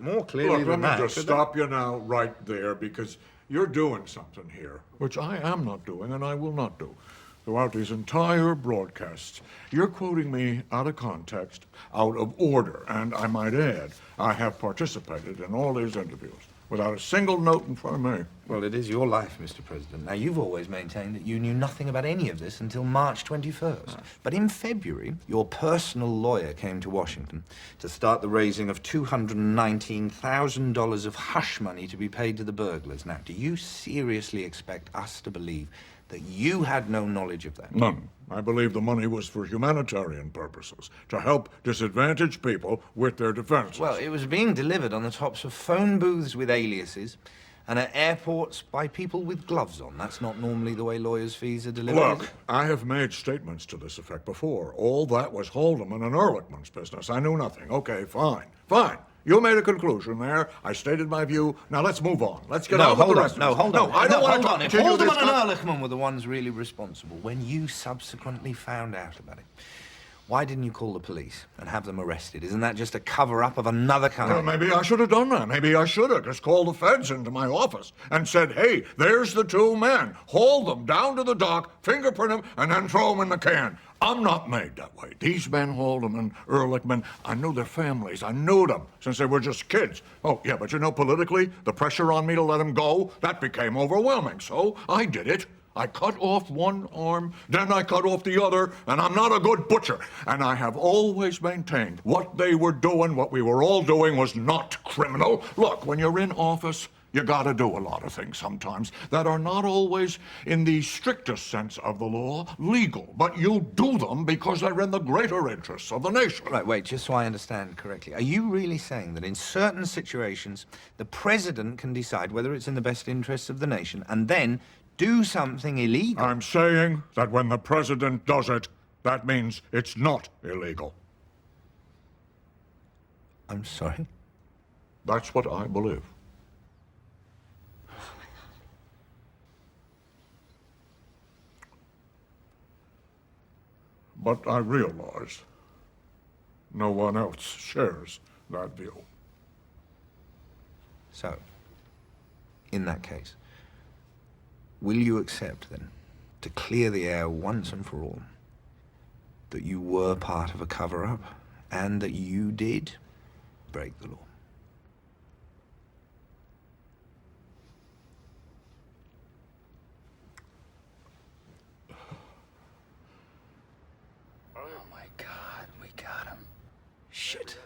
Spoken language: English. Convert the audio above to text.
more clearly Look, than that. let me just stop you now right there, because you're doing something here, which I am not doing and I will not do. Throughout these entire broadcasts, you're quoting me out of context, out of order, and I might add, I have participated in all these interviews without a single note in front of me. Well, it is your life, Mr. President. Now, you've always maintained that you knew nothing about any of this until March 21st. But in February, your personal lawyer came to Washington to start the raising of $219,000 of hush money to be paid to the burglars. Now, do you seriously expect us to believe that you had no knowledge of that? None. I believe the money was for humanitarian purposes, to help disadvantaged people with their defenses. Well, it was being delivered on the tops of phone booths with aliases and at airports by people with gloves on. That's not normally the way lawyers' fees are delivered. Look, I have made statements to this effect before. All that was Haldeman and Ehrlichman's business. I knew nothing. Okay, fine. Fine. You made a conclusion there. I stated my view. Now let's move on. Let's get on with the rest of this. Hold on. I don't want to If continue this. Haldeman and Ehrlichman were the ones really responsible, when you subsequently found out about it, why didn't you call the police and have them arrested? Isn't that just a cover-up of another kind? Well, maybe I should have done that. Maybe I should have just called the feds into my office and said, hey, there's the two men. Haul them down to the dock, fingerprint them, and then throw them in the can. I'm not made that way. These men, Haldeman, Ehrlichman, I knew their families. I knew them since they were just kids. Oh, yeah, but you know, politically, the pressure on me to let them go, that became overwhelming. So I did it. I cut off one arm, then I cut off the other, and I'm not a good butcher. And I have always maintained what they were doing, what we were all doing, was not criminal. Look, when you're in office, you gotta do a lot of things sometimes that are not always, in the strictest sense of the law, legal. But you do them because they're in the greater interests of the nation. Right, wait, just so I understand correctly. Are you really saying that in certain situations, the president can decide whether it's in the best interests of the nation and then do something illegal? I'm saying that when the president does it, that means it's not illegal. I'm sorry? That's what I believe. But I realize no one else shares that view. So, in that case, will you accept, then, to clear the air once and for all, that you were part of a cover-up and that you did break the law? Oh my God, we got him. Shit.